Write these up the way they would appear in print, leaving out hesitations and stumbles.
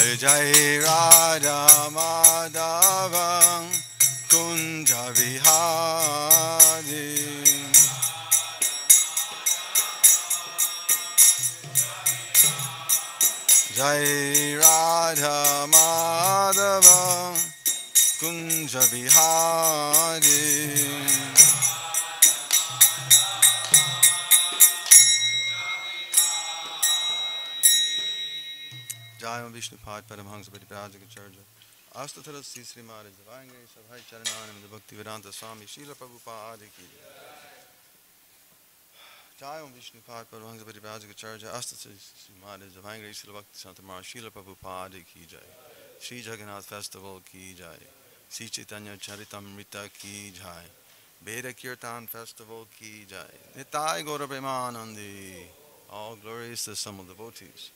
Jai Radha Madhava Kunja Vihari. Jai Radha Madhava Kunja Vihari. Jai Vishnupad Paramhansa Padiprajaka Charja Astatara Sri Sri Maharaj Divine Sabhai Charananam Bhakti Vedanta Swami Srila Prabhupada Ki Jai Vishnupad Paramhansa Padiprajaka Charja Astatara Sri Maharaj Divine Srila Bhakti Santa Mara Srila Prabhupada Ki Jai Sri Jagannath Festival Ki Jai Sri Chaitanya Charitamrita Ki Jai Veda Kirtan Festival Ki Jai Nitai Gaura Premanandi. All glories to the Samal devotees.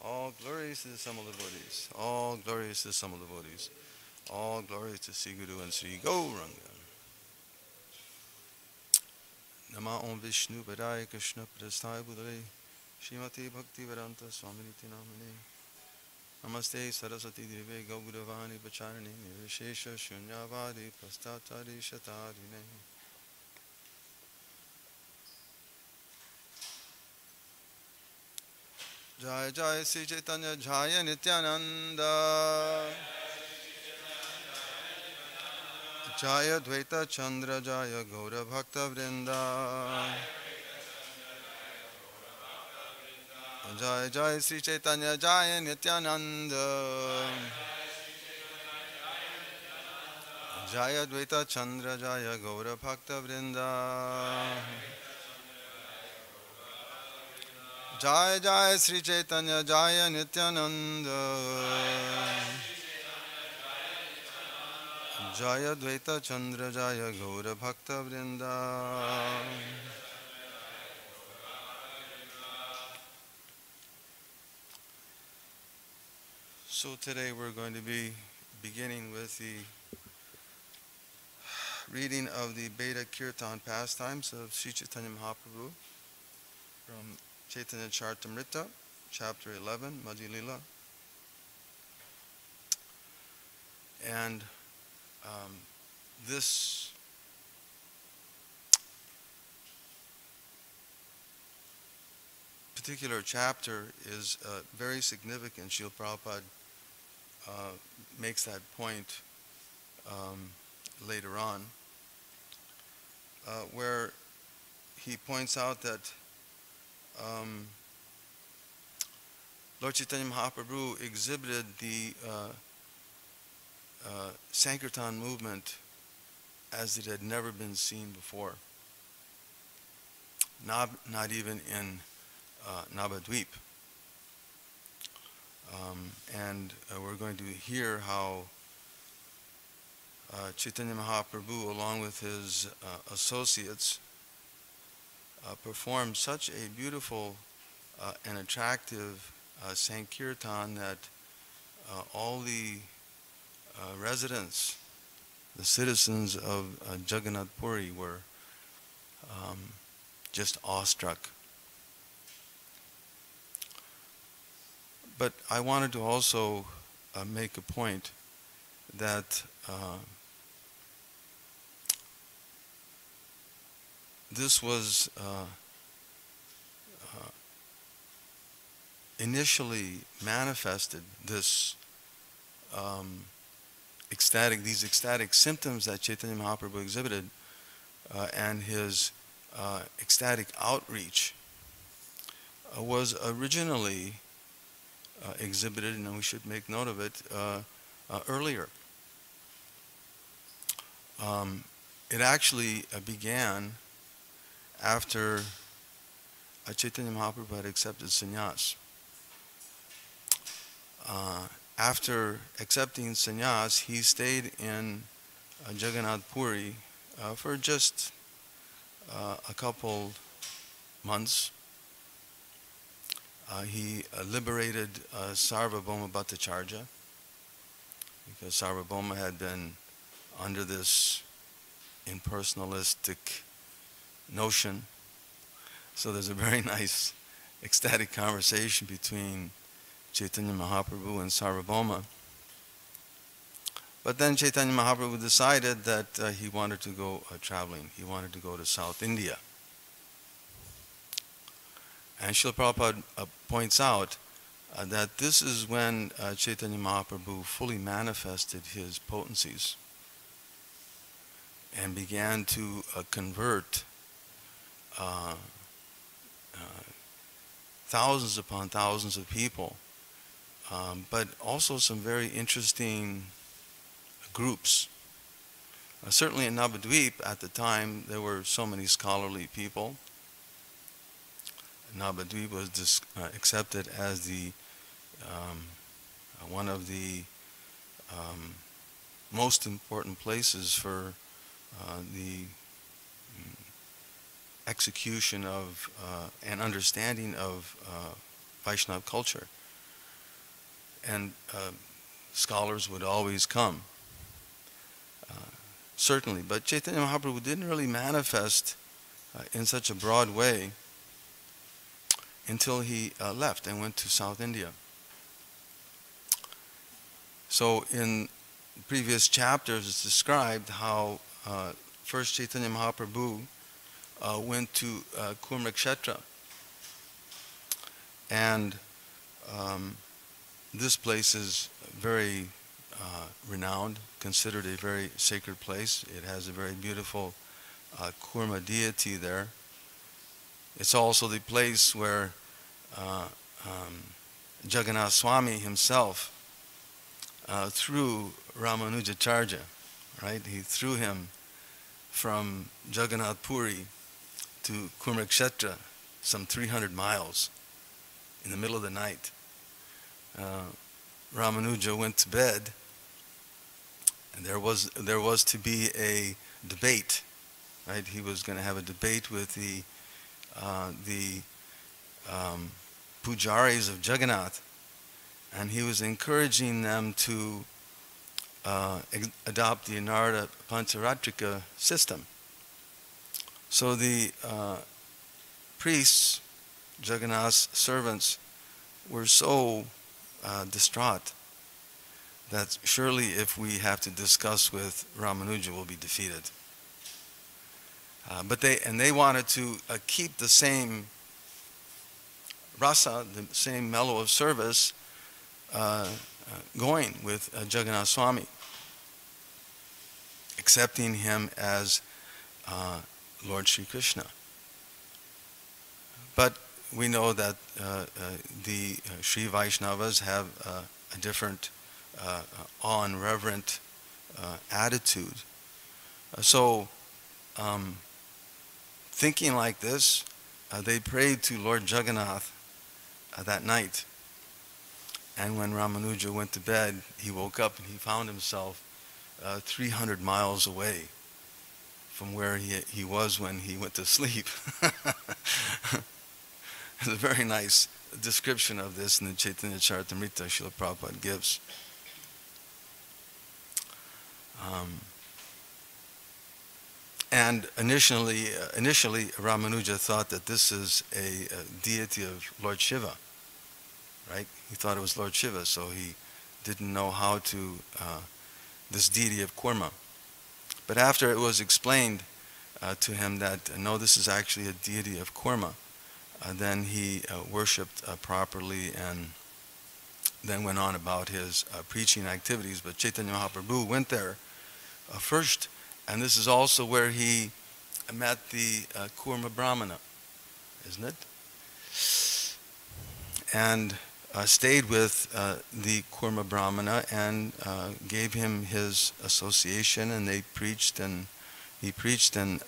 All glories to the Samal devotees. All glories to the Samal devotees. All glories to Sri Guru and Sri Gauranga. Nama Om Vishnu Padaya Krishna Prasthaya Budare Srimati Bhakti Vedanta Swaminiti Namane Namaste Saraswati Deve Gauravani Pacharani Nirvishesha Shunyavadi Prastatari Shatarine. Jai Jai Sri Chaitanya Jaya Nityananda Jaya Dvaita Chandra Jaya Gaura Bhakta Vrinda Jai Jai Sri Chaitanya Jaya Nityananda Jaya Dvaita Chandra Jaya Gaura Bhakta Vrinda Jai Jai Sri Chaitanya Jaya Nityananda Jaya Dvaita Chandra Jaya Gaura Bhakta Vrinda. So today we're going to be beginning with the reading of the Veda Kirtan pastimes of Sri Chaitanya Mahaprabhu from Chaitanya Charitamrita, chapter 11, Madhya Lila. And this particular chapter is very significant. Srila Prabhupada makes that point later on, where he points out that Lord Chaitanya Mahaprabhu exhibited the Sankirtan movement as it had never been seen before, not even in Navadvip. And we're going to hear how Chaitanya Mahaprabhu, along with his associates, performed such a beautiful and attractive Sankirtan that all the residents, the citizens of Jagannath Puri, were just awestruck. But I wanted to also make a point that this was initially manifested, these ecstatic symptoms that Chaitanya Mahaprabhu exhibited, and his ecstatic outreach was originally exhibited, and we should make note of it, earlier. It actually began after Chaitanya Mahaprabhu had accepted sannyas. After accepting sannyas, he stayed in Jagannath Puri for just a couple months. He liberated Sarvabhauma Bhattacharya, because Sarvabhauma had been under this impersonalistic notion. So there's a very nice ecstatic conversation between Chaitanya Mahaprabhu and Sarvabhauma. But then Chaitanya Mahaprabhu decided that he wanted to go traveling. He wanted to go to South India. And Srila Prabhupada points out that this is when Chaitanya Mahaprabhu fully manifested his potencies and began to convert thousands upon thousands of people, but also some very interesting groups. Certainly in Navadvip at the time there were so many scholarly people. Navadvip was accepted as the one of the most important places for the execution of and understanding of Vaishnava culture. And scholars would always come, certainly. But Chaitanya Mahaprabhu didn't really manifest in such a broad way until he left and went to South India. So in previous chapters it's described how first Chaitanya Mahaprabhu went to Kurmakshetra, and this place is very renowned, considered a very sacred place. It has a very beautiful Kurma deity there. It's also the place where Jagannath Swami himself threw Ramanujacharya, right? He threw him from Jagannath Puri to Kurmakshetra, some 300 miles, in the middle of the night. Ramanuja went to bed, and there was to be a debate, right? He was going to have a debate with the pujaris of Jagannath, and he was encouraging them to adopt the Narada Pancharatrika system. So the priests, Jagannath's servants, were so distraught that surely if we have to discuss with Ramanuja, we'll be defeated. But they wanted to keep the same rasa, the same mellow of service going with Jagannath Swami, accepting him as Lord Sri Krishna. But we know that the Sri Vaishnavas have a different awe and reverent attitude. So thinking like this, they prayed to Lord Jagannath that night. And when Ramanuja went to bed, he woke up and he found himself 300 miles away from where he was when he went to sleep. There's a very nice description of this in the Chaitanya Charitamrita Srila Prabhupada gives. And initially Ramanuja thought that this is a deity of Lord Shiva, right? He thought it was Lord Shiva, so he didn't know how to, this deity of Kurma. But after it was explained to him that, no, this is actually a deity of Kurma, then he worshipped properly and then went on about his preaching activities. But Chaitanya Mahaprabhu went there first, and this is also where he met the Kurma Brahmana, isn't it? And stayed with the Kurma Brahmana and gave him his association, and they preached, and he preached and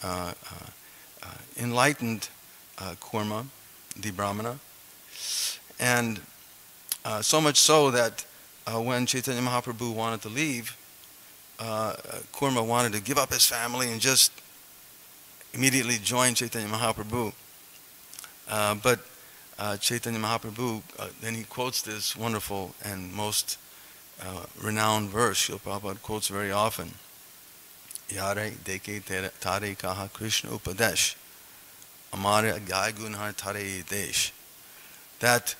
enlightened Kurma, the Brahmana. And so much so that when Chaitanya Mahaprabhu wanted to leave, Kurma wanted to give up his family and just immediately join Chaitanya Mahaprabhu. But Chaitanya Mahaprabhu, then he quotes this wonderful and most renowned verse. Srila Prabhupada quotes very often. Yare deke tare kaha Krishna upadesh, amare agyay gunhar tare desh. That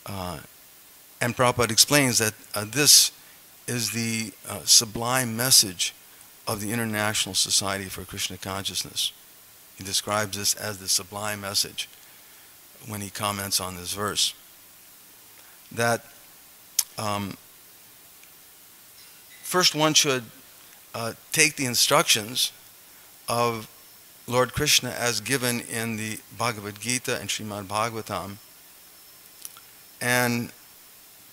And Prabhupada explains that this is the sublime message of the International Society for Krishna Consciousness. He describes this as the sublime message when he comments on this verse. That first one should take the instructions of Lord Krishna as given in the Bhagavad Gita and Srimad Bhagavatam and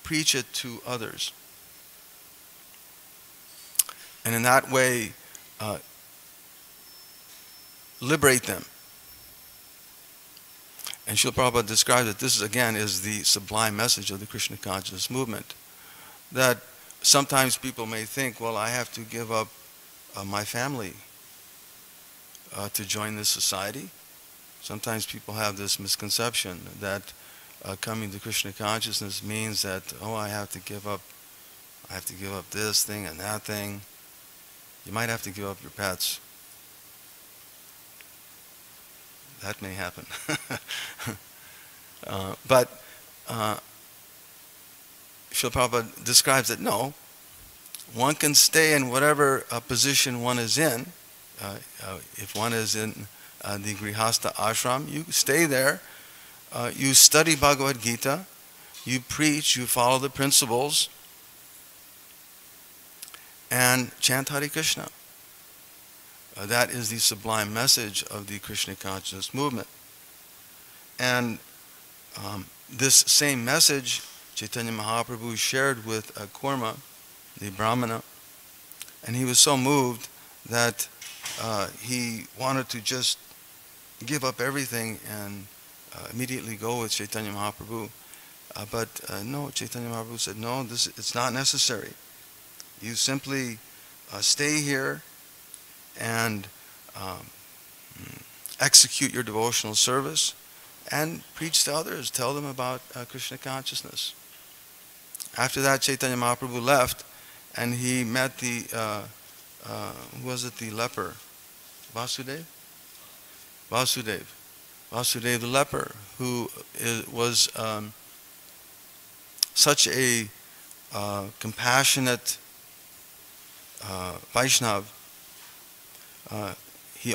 preach it to others. And in that way, liberate them. And Srila Prabhupada describes that this, again, is the sublime message of the Krishna consciousness movement. That sometimes people may think, well, I have to give up my family to join this society. Sometimes people have this misconception that coming to Krishna consciousness means that, oh, I have to give up this thing and that thing. You might have to give up your pets. That may happen. But Srila Prabhupada describes that no, one can stay in whatever position one is in. If one is in the Grihastha ashram, you stay there, you study Bhagavad Gita, you preach, you follow the principles, and chant Hare Krishna. That is the sublime message of the Krishna consciousness movement. And this same message Chaitanya Mahaprabhu shared with Kurma, the Brahmana, and he was so moved that he wanted to just give up everything and immediately go with Chaitanya Mahaprabhu. But no, Chaitanya Mahaprabhu said, no, it's not necessary. You simply stay here and execute your devotional service and preach to others. Tell them about Krishna consciousness. After that, Chaitanya Mahaprabhu left and he met the, who was it, the leper? Vasudev the leper, who was such a compassionate Vaishnav.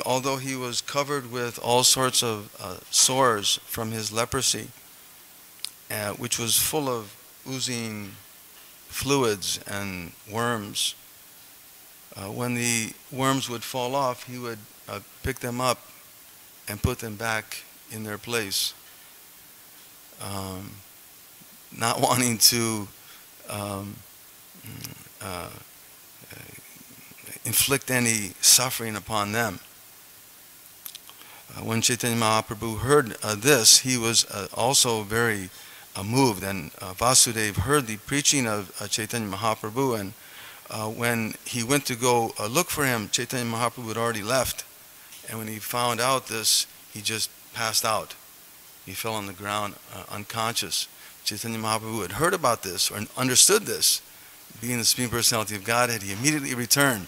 Although he was covered with all sorts of sores from his leprosy, which was full of oozing fluids and worms, when the worms would fall off, he would pick them up and put them back in their place, not wanting to inflict any suffering upon them. When Chaitanya Mahaprabhu heard this, he was also very moved, and Vasudeva heard the preaching of Chaitanya Mahaprabhu, and when he went to go look for him, Chaitanya Mahaprabhu had already left, and when he found out this, he just passed out. He fell on the ground unconscious. Chaitanya Mahaprabhu had heard about this or understood this. Being the Supreme Personality of Godhead, he immediately returned,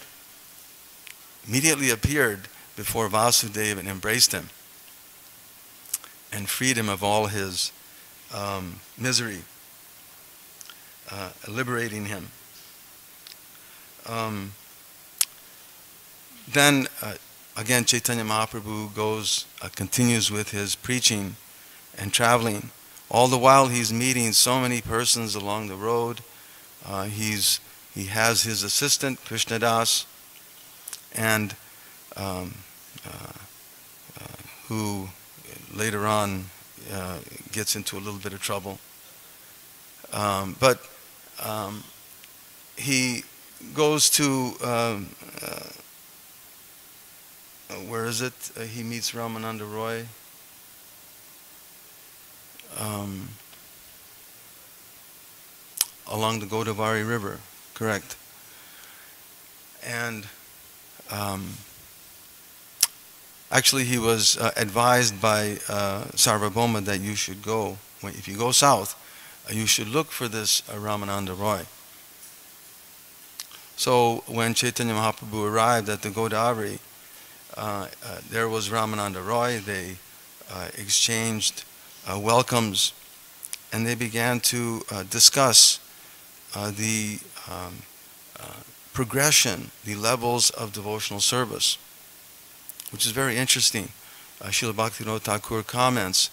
immediately appeared before Vasudeva and embraced him and freed him of all his misery, liberating him. Then again, Chaitanya Mahaprabhu continues with his preaching and traveling. All the while he's meeting so many persons along the road. He has his assistant, Krishnadas, and who later on gets into a little bit of trouble. But he goes to, where is it? He meets Ramananda Roy. Along the Godavari River, correct. And actually he was advised by Sarvabhauma that you should go, if you go south, you should look for this Ramananda Roy. So when Chaitanya Mahaprabhu arrived at the Godavari, there was Ramananda Roy. They exchanged welcomes, and they began to discuss the progression, the levels of devotional service, which is very interesting. Srila Bhaktivinoda Thakur comments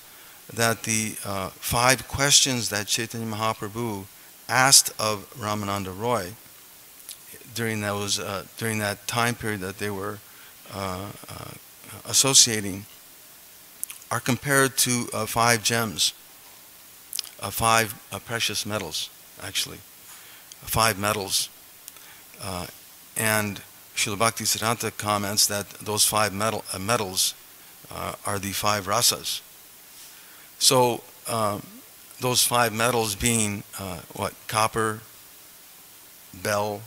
that the 5 questions that Chaitanya Mahaprabhu asked of Ramananda Roy during that time period that they were associating are compared to 5 gems, 5 precious metals, actually, 5 metals. And Srila Bhaktisiddhanta comments that those 5 metals are the 5 rasas. So those 5 metals being copper, bell,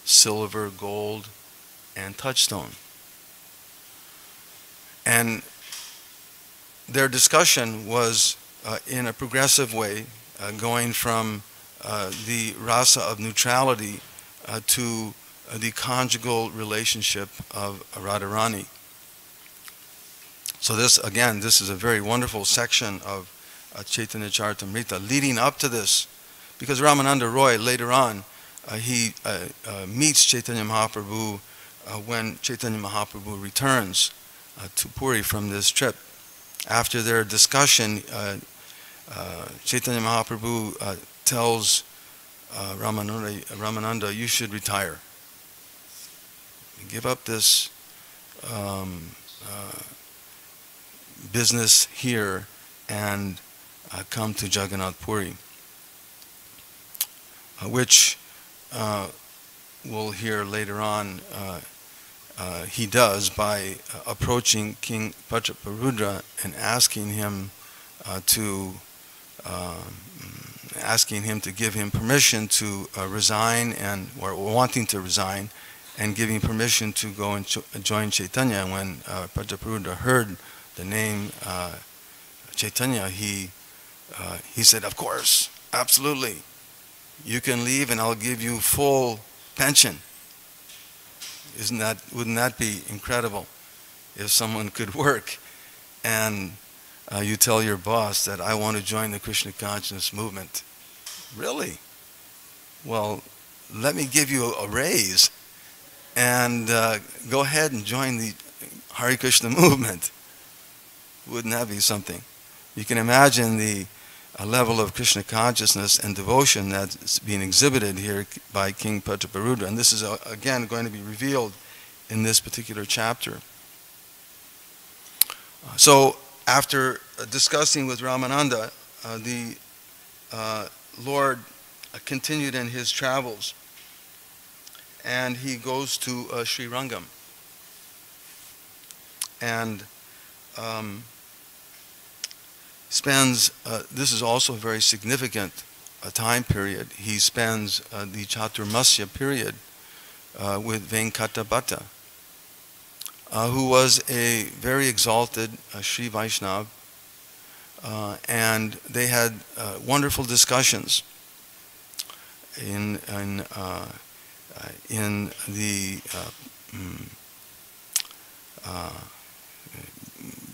silver, gold, and touchstone. And their discussion was in a progressive way, going from the rasa of neutrality to the conjugal relationship of Radharani. So this is a very wonderful section of Chaitanya Charitamrita leading up to this, because Ramananda Roy later on, he meets Chaitanya Mahaprabhu when Chaitanya Mahaprabhu returns to Puri from this trip. After their discussion, Chaitanya Mahaprabhu tells Ramananda, you should retire. Give up this business here and come to Jagannath Puri, which we'll hear later on he does by approaching King Prataparudra and asking him to give him permission to resign, or wanting to resign, and giving permission to go and join Chaitanya. When Prataparudra heard the name Chaitanya, he said, of course, absolutely, you can leave and I'll give you full pension. Wouldn't that be incredible if someone could work and you tell your boss that I want to join the Krishna consciousness movement? Really? Well, let me give you a raise and go ahead and join the Hare Krishna movement. Wouldn't that be something? You can imagine the level of Krishna consciousness and devotion that's being exhibited here by King Prataparudra. And this is again going to be revealed in this particular chapter. So after discussing with Ramananda, the Lord continued in his travels, and he goes to Sri Rangam. And spends, this is also a very significant time period, he spends the Chaturmasya period with Venkatabhatta, who was a very exalted Sri Vaishnava, and they had wonderful discussions in the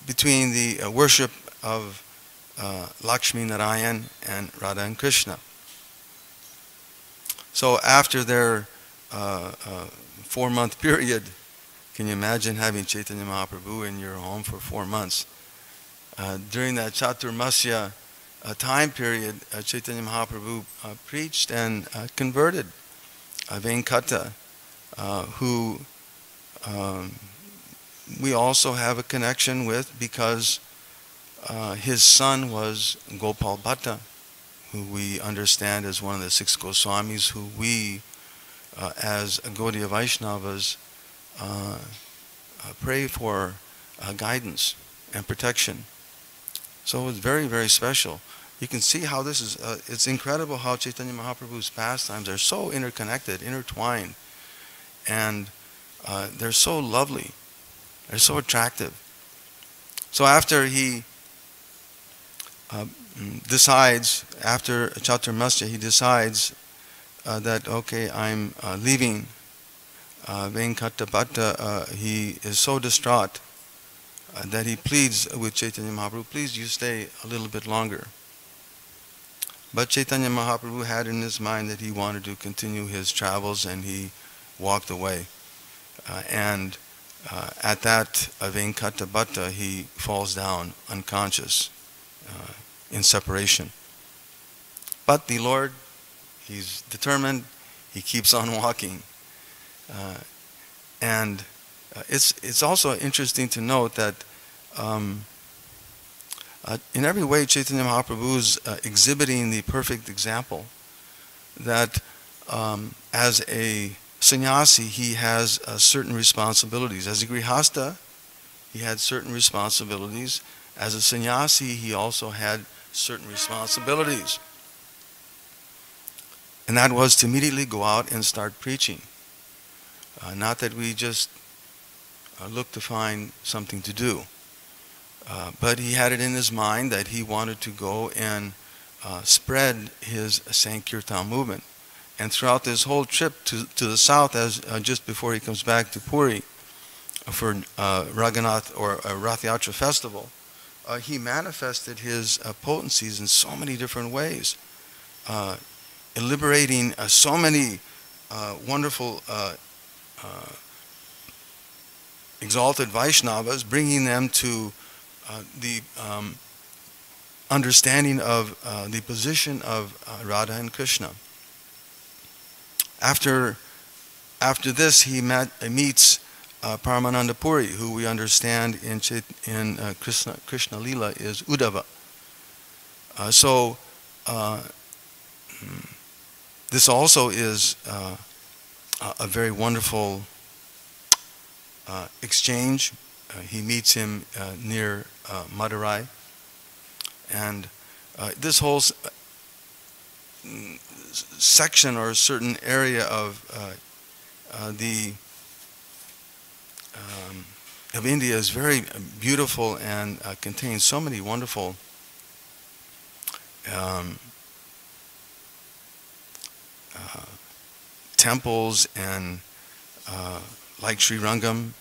between the worship of Lakshmi Narayan and Radha and Krishna. So after their 4-month period, can you imagine having Chaitanya Mahaprabhu in your home for 4 months? During that Chaturmasya time period, Chaitanya Mahaprabhu preached and converted Venkata, who we also have a connection with because his son was Gopal Bhatta, who we understand as one of the 6 Goswamis, who we, as Gaudiya Vaishnavas, pray for guidance and protection. So it's very, very special. You can see how this is, it's incredible how Chaitanya Mahaprabhu's pastimes are so interconnected, intertwined, and they're so lovely, they're so attractive. So after he decides, after Chaturmasya, he decides that, okay, I'm leaving Venkatabhatta. He is so distraught that he pleads with Chaitanya Mahaprabhu, please you stay a little bit longer. But Chaitanya Mahaprabhu had in his mind that he wanted to continue his travels, and he walked away. And at that Venkata he falls down unconscious in separation. But the Lord, he's determined, he keeps on walking. And it's also interesting to note that in every way Chaitanya Mahaprabhu is exhibiting the perfect example that as a sannyasi he has certain responsibilities. As a grihasta he had certain responsibilities. As a sannyasi he also had certain responsibilities. And that was to immediately go out and start preaching. Not that we just look to find something to do. But he had it in his mind that he wanted to go and spread his Sankirtan movement. And throughout this whole trip to the south, as just before he comes back to Puri for Raghunath or Rath Yatra festival, he manifested his potencies in so many different ways, liberating so many wonderful exalted Vaishnavas, bringing them to the understanding of the position of Radha and Krishna. After this, he meets Paramananda Puri, who we understand in Krishna Lila is Uddhava. So this also is a very wonderful exchange. He meets him near Madurai, and this whole section or a certain area of India is very beautiful and contains so many wonderful temples, and like Sri Rangam,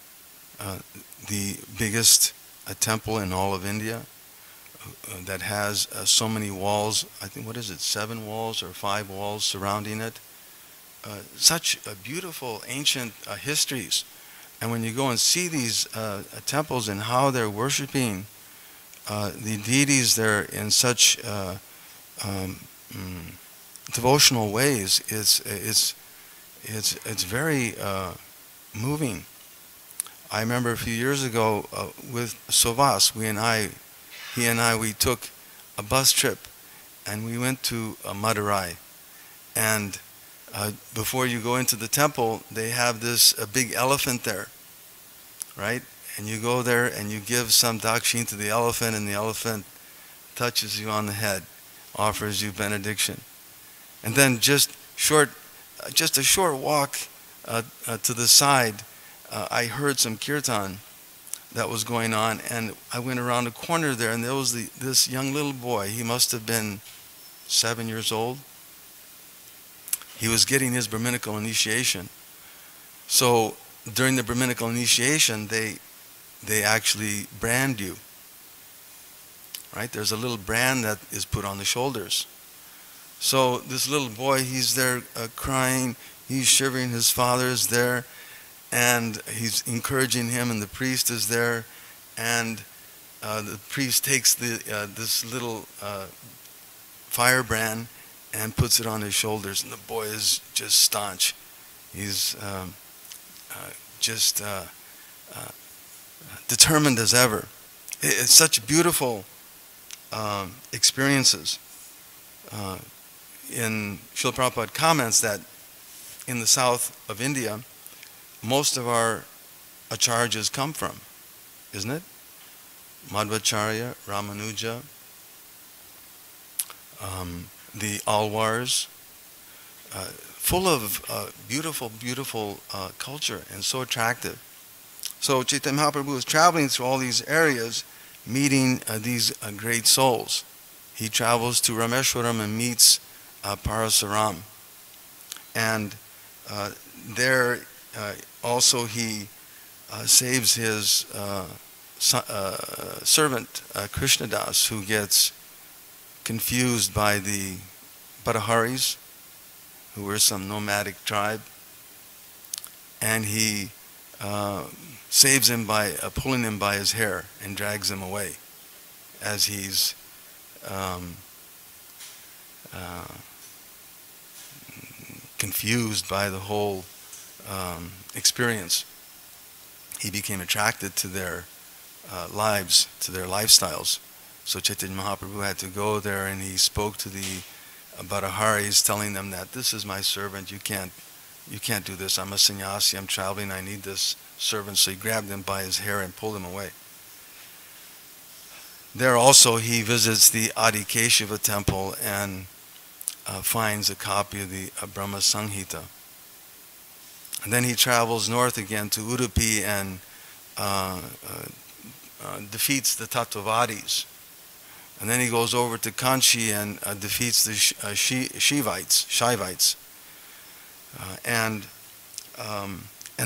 the biggest temple in all of India, that has so many walls. I think, what is it, 7 walls or 5 walls surrounding it. Such beautiful ancient histories. And when you go and see these temples and how they're worshiping the deities there in such devotional ways, it's very moving. I remember a few years ago with Sovas, he and I, we took a bus trip and we went to Madurai. And before you go into the temple, they have this big elephant there, right? And you go there and you give some dakshin to the elephant, and the elephant touches you on the head, offers you benediction. And then just a short walk to the side, I heard some kirtan that was going on, and I went around a corner there, and there was this young little boy. He must have been 7 years old. He was getting his Brahminical initiation. So during the Brahminical initiation, they actually brand you, right? There's a little brand that is put on the shoulders. So this little boy, he's there crying, he's shivering, his father is there, and he's encouraging him, and the priest is there, and the priest takes this little firebrand and puts it on his shoulders, and the boy is just staunch. He's just determined as ever. It's such beautiful experiences. In Srila Prabhupada comments that in the south of India, most of our acharyas come from, isn't it? Madhvacharya, Ramanuja, the Alwars, full of beautiful, beautiful culture, and so attractive. So Chaitanya Mahaprabhu is traveling through all these areas, meeting these great souls. He travels to Rameshwaram and meets Parasaram. And there also he saves his servant Krishnadas, who gets confused by the Badaharis, who were some nomadic tribe, and he saves him by pulling him by his hair and drags him away as he's confused by the whole experience. He became attracted to their lives, to their lifestyles. So Chaitanya Mahaprabhu had to go there, and he spoke to the Badaharis, telling them that this is my servant, you can't do this, I'm a sannyasi, I'm traveling, I need this servant. So he grabbed him by his hair and pulled him away. There also he visits the Adikeshava temple and finds a copy of the Brahma Samhita. And then he travels north again to Udupi and defeats the Tattvavadis. And then he goes over to Kanchi and defeats the Shaivites. And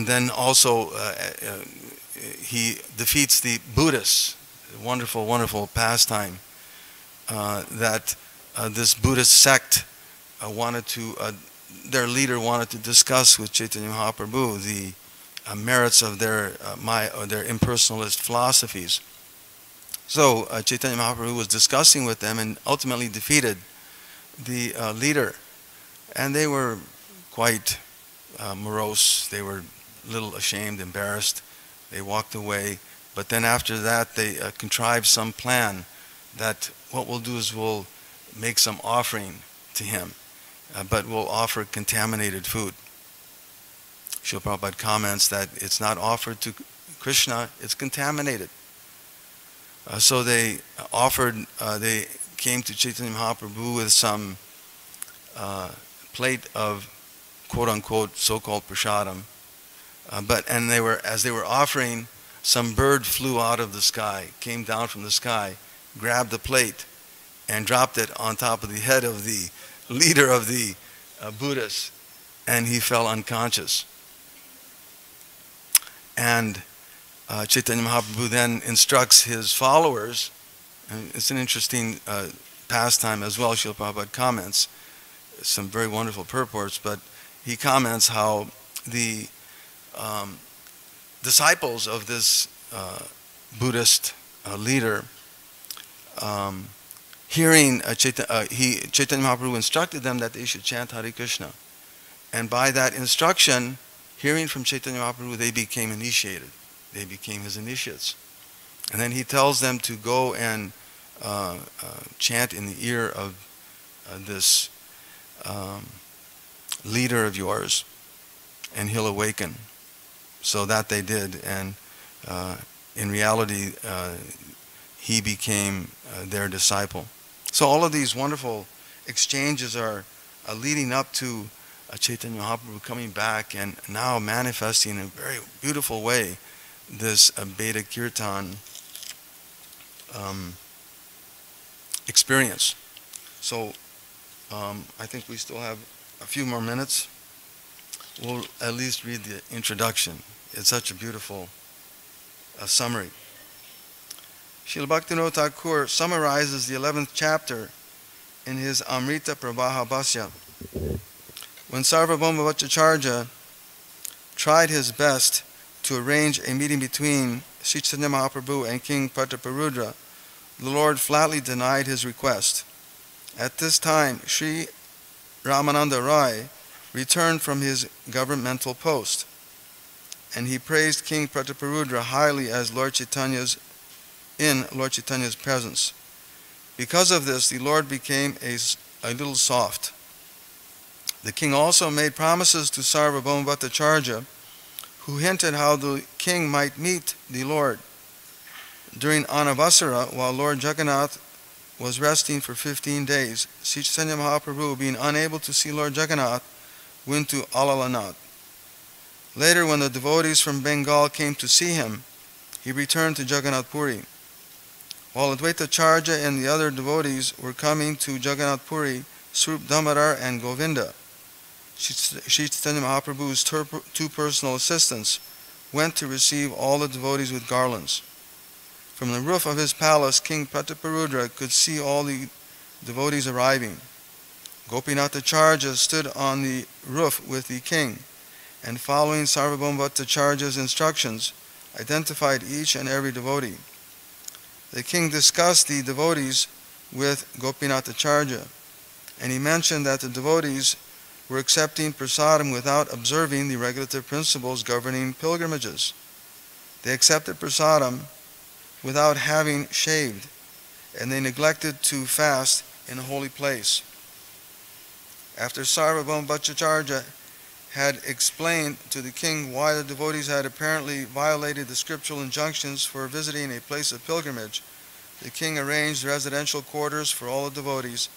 then also he defeats the Buddhists. Wonderful, wonderful pastime that this Buddhist sect their leader wanted to discuss with Chaitanya Mahaprabhu the merits of their impersonalist philosophies. So Chaitanya Mahaprabhu was discussing with them and ultimately defeated the leader. And they were quite morose. They were a little ashamed, embarrassed. They walked away. But then after that, they contrived some plan that what we'll do is we'll make some offering to him, but we'll offer contaminated food. Srila Prabhupada comments that it's not offered to Krishna, it's contaminated. So they came to Chaitanya Mahaprabhu with some plate of quote-unquote so-called prasadam, as they were offering, some bird flew out of the sky, came down from the sky, grabbed the plate, and dropped it on top of the head of the leader of the Buddhists, and he fell unconscious. And Chaitanya Mahaprabhu then instructs his followers, and it's an interesting pastime as well. Srila Prabhupada comments some very wonderful purports, but he comments how the disciples of this Buddhist leader, hearing Chaitanya Mahaprabhu instructed them that they should chant Hare Krishna, and by that instruction, hearing from Chaitanya Mahaprabhu, they became initiated. They became his initiates. And then he tells them to go and chant in the ear of this leader of yours, and he'll awaken. So that they did, and in reality, he became their disciple. So all of these wonderful exchanges are leading up to Chaitanya Mahaprabhu coming back and now manifesting in a very beautiful way this Veda Kirtan experience. So I think we still have a few more minutes. We'll at least read the introduction. It's such a beautiful summary. Srila Bhaktivinoda Thakur summarizes the 11th chapter in his Amrita Prabhaha Bhasya. When Sarvabhauma Vachacharya tried his best to arrange a meeting between Sri Chaitanya Mahaprabhu and King Prataparudra, the Lord flatly denied his request. At this time, Sri Ramananda Rai returned from his governmental post, and he praised King Prataparudra highly as Lord Chaitanya's presence. Because of this, the Lord became a little soft. The king also made promises to Sarvabhauma Bhattacharya, who hinted how the king might meet the Lord. During Anavasara, while Lord Jagannath was resting for 15 days, Sri Chaitanya Mahaprabhu, being unable to see Lord Jagannath, went to Alalanath. Later, when the devotees from Bengal came to see him, he returned to Jagannath Puri. While Advaitacharya and the other devotees were coming to Jagannath Puri, Swarup Damodar and Govinda, Sri Chaitanya Mahaprabhu's two personal assistants, went to receive all the devotees with garlands. From the roof of his palace, King Prataparudra could see all the devotees arriving. Gopinathacharya stood on the roof with the king, and following Sarvabhauma Bhattacharya's instructions, identified each and every devotee. The king discussed the devotees with Gopinathacharya, and he mentioned that the devotees were accepting prasadam without observing the regulative principles governing pilgrimages. They accepted prasadam without having shaved, and they neglected to fast in a holy place. After Sarvabhauma Bhattacharya had explained to the king why the devotees had apparently violated the scriptural injunctions for visiting a place of pilgrimage, the king arranged residential quarters for all the devotees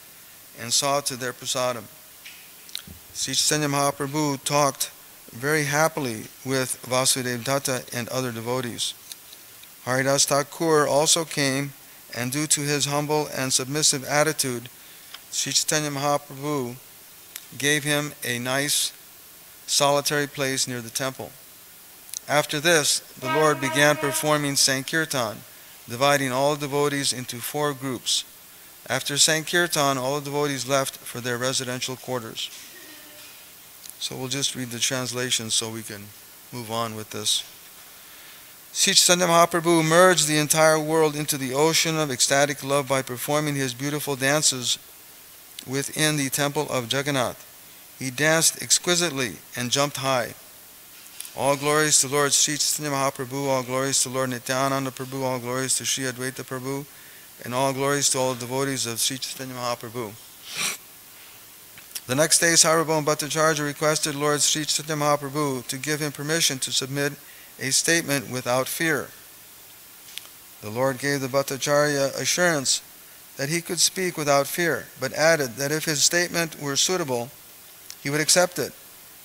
and saw to their prasadam. Sri Chaitanya Mahaprabhu talked very happily with Vasudeva Datta and other devotees. Haridas Thakur also came, and due to his humble and submissive attitude, Sri Chaitanya Mahaprabhu gave him a nice solitary place near the temple. After this, the Lord began performing Sankirtan, dividing all the devotees into 4 groups. After Sankirtan, all the devotees left for their residential quarters. So we'll just read the translation so we can move on with this. Sri Chaitanya Mahaprabhu merged the entire world into the ocean of ecstatic love by performing his beautiful dances within the temple of Jagannath. He danced exquisitely and jumped high. All glories to Lord Sri Chaitanya Mahaprabhu, all glories to Lord Nityananda Prabhu, all glories to Sri Advaita Prabhu, and all glories to all the devotees of Sri Chaitanya Mahaprabhu. The next day, Sarvabhauma Bhattacharya requested Lord Sri Chaitanya Mahaprabhu to give him permission to submit a statement without fear. The Lord gave the Bhattacharya assurance that he could speak without fear, but added that if his statement were suitable, he would accept it,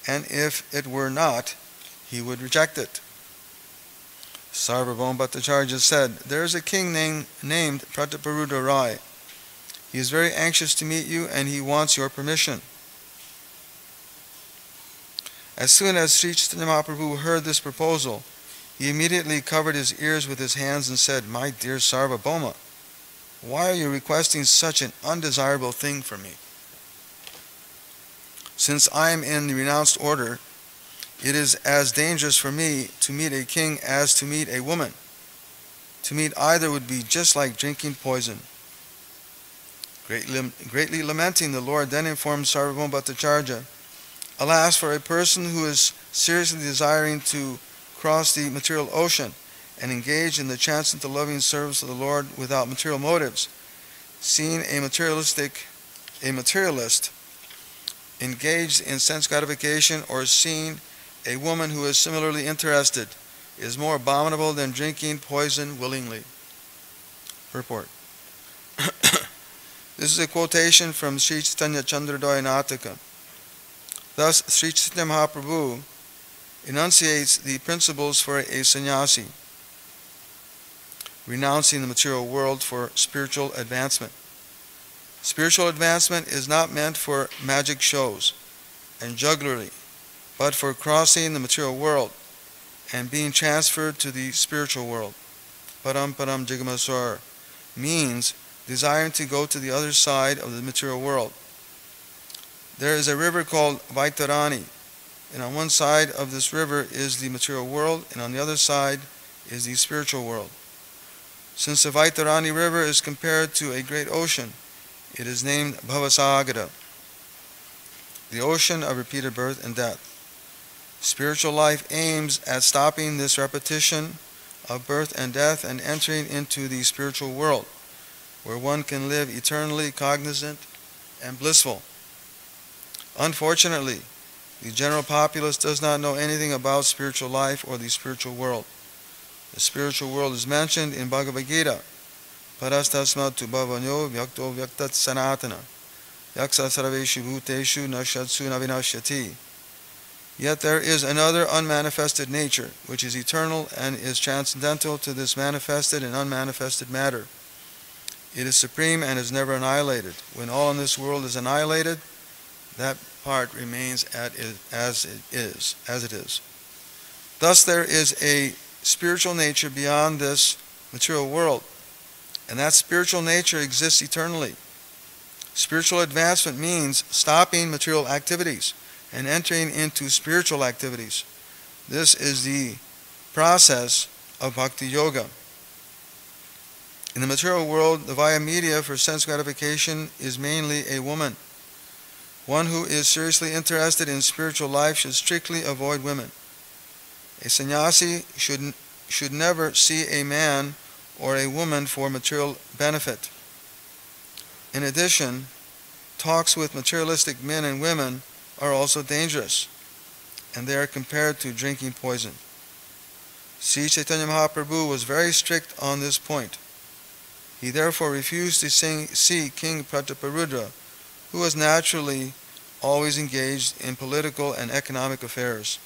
and if it were not, he would reject it. Sarvabhauma Bhattacharya said, "There is a king named Prataparudra Rai. He is very anxious to meet you, and he wants your permission." As soon as Sri Chaitanya Mahaprabhu heard this proposal, he immediately covered his ears with his hands and said, "My dear Sarvabhauma, why are you requesting such an undesirable thing from me? Since I am in the renounced order, it is as dangerous for me to meet a king as to meet a woman. To meet either would be just like drinking poison." Greatly lamenting, the Lord then informed Sarvabhauma Bhattacharya, "Alas, for a person who is seriously desiring to cross the material ocean and engage in the transcendental loving service of the Lord without material motives, seeing a materialist engaged in sense gratification, or seeing a woman who is similarly interested, is more abominable than drinking poison willingly." Purport. This is a quotation from Sri Chaitanya Chandrodaya Nataka. Thus, Sri Chaitanya Mahaprabhu enunciates the principles for a sannyasi, renouncing the material world for spiritual advancement. Spiritual advancement is not meant for magic shows and jugglery, but for crossing the material world and being transferred to the spiritual world. Param Param Jigamaswar means desiring to go to the other side of the material world. There is a river called Vaitarani, and on one side of this river is the material world, and on the other side is the spiritual world. Since the Vaitarani river is compared to a great ocean, it is named Bhavasagara, the ocean of repeated birth and death. Spiritual life aims at stopping this repetition of birth and death and entering into the spiritual world, where one can live eternally cognizant and blissful. Unfortunately, the general populace does not know anything about spiritual life or the spiritual world. The spiritual world is mentioned in Bhagavad Gita. Parastasmat tu bhavanyo vyakto vyaktat sanatana yaksa sarveshu bhuteshu nashatsu navinashyati. Yet there is another unmanifested nature, which is eternal and is transcendental to this manifested and unmanifested matter. It is supreme and is never annihilated. When all in this world is annihilated, that part remains as it is. Thus there is a spiritual nature beyond this material world, and that spiritual nature exists eternally. Spiritual advancement means stopping material activities and entering into spiritual activities. This is the process of bhakti yoga. In the material world, the via media for sense gratification is mainly a woman. One who is seriously interested in spiritual life should strictly avoid women. A sannyasi should never see a man or a woman for material benefit. In addition, talks with materialistic men and women are also dangerous, and they are compared to drinking poison. Sri Chaitanya Mahaprabhu was very strict on this point. He therefore refused to see King Prataparudra, who was naturally always engaged in political and economic affairs.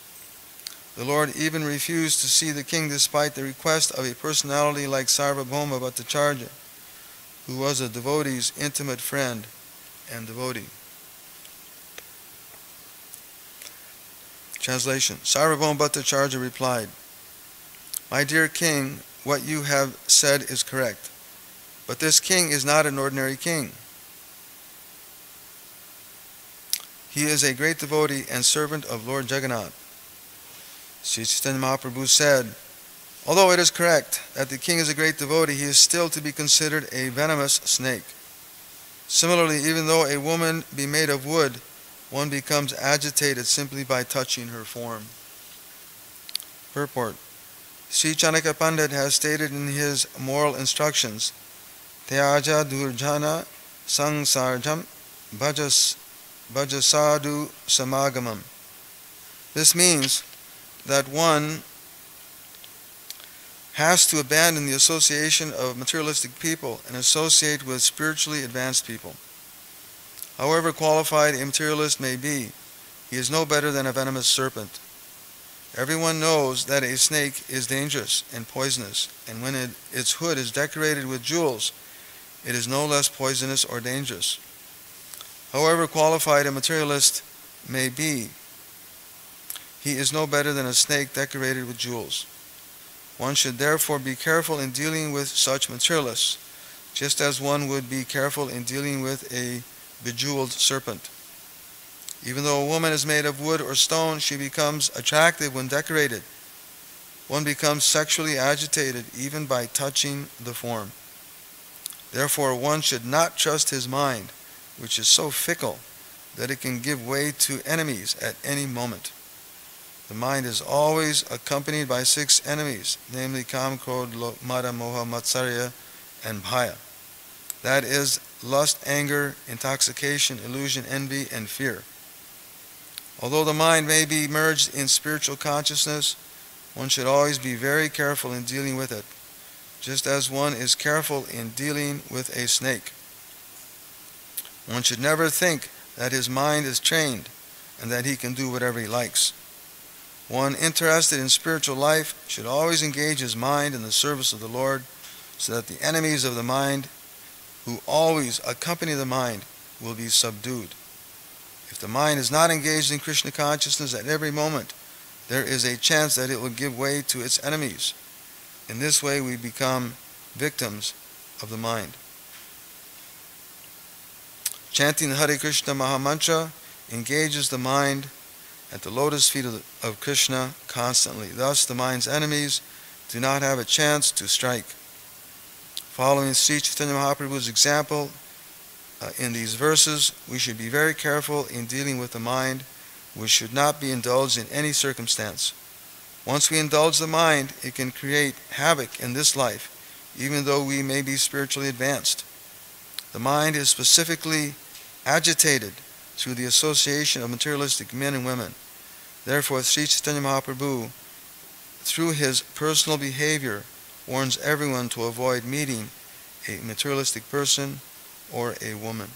The Lord even refused to see the king despite the request of a personality like Sarvabhauma Bhattacharya, who was a devotee's intimate friend and devotee. Translation. Sarvabhauma Bhattacharya replied, "My dear king, what you have said is correct, but this king is not an ordinary king. He is a great devotee and servant of Lord Jagannath." Sri Chaitanya Mahaprabhu said, "Although it is correct that the king is a great devotee, he is still to be considered a venomous snake. Similarly, even though a woman be made of wood, one becomes agitated simply by touching her form." Purport. Sri Chanakya Pandit has stated in his moral instructions, "Tyaja durjana sangsarjam bhajasadu samagamam." This means that one has to abandon the association of materialistic people and associate with spiritually advanced people. However qualified a materialist may be, he is no better than a venomous serpent. Everyone knows that a snake is dangerous and poisonous, and when its hood is decorated with jewels, it is no less poisonous or dangerous. However qualified a materialist may be, he is no better than a snake decorated with jewels. One should therefore be careful in dealing with such materialists, just as one would be careful in dealing with a bejeweled serpent. Even though a woman is made of wood or stone, she becomes attractive when decorated. One becomes sexually agitated even by touching the form. Therefore, one should not trust his mind, which is so fickle that it can give way to enemies at any moment. The mind is always accompanied by 6 enemies, namely Kam, Krodh, Mada, Moha, Matsarya, and Bhaya. That is, lust, anger, intoxication, illusion, envy, and fear. Although the mind may be merged in spiritual consciousness, one should always be very careful in dealing with it, just as one is careful in dealing with a snake. One should never think that his mind is trained and that he can do whatever he likes. One interested in spiritual life should always engage his mind in the service of the Lord, so that the enemies of the mind, who always accompany the mind, will be subdued. If the mind is not engaged in Krishna consciousness at every moment, there is a chance that it will give way to its enemies. In this way, we become victims of the mind. Chanting the Hare Krishna Mahamantra engages the mind at the lotus feet of Krishna constantly. Thus, the mind's enemies do not have a chance to strike. Following Sri Chaitanya Mahaprabhu's example in these verses, we should be very careful in dealing with the mind, which should not be indulged in any circumstance. Once we indulge the mind, it can create havoc in this life, even though we may be spiritually advanced. The mind is specifically agitated through the association of materialistic men and women. Therefore, Sri Chaitanya Mahaprabhu, through his personal behavior, warns everyone to avoid meeting a materialistic person or a woman.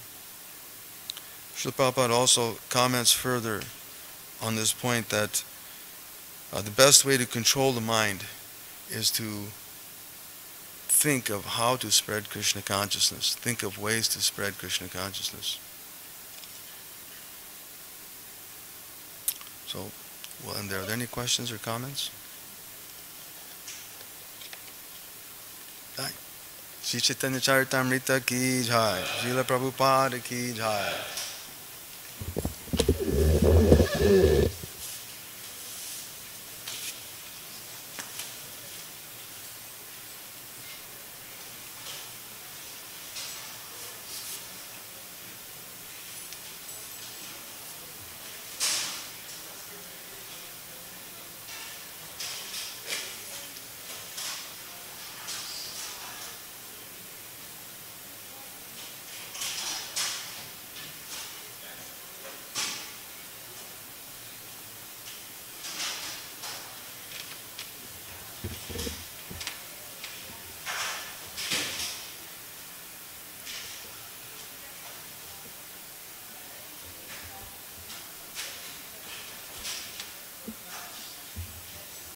Srila Prabhupada also comments further on this point that the best way to control the mind is to think of how to spread Krishna consciousness, think of ways to spread Krishna consciousness. So, well, and are there any questions or comments? Aye. Shri Chaitanya Charitamrita ki jai. Srila Prabhupada ki jai.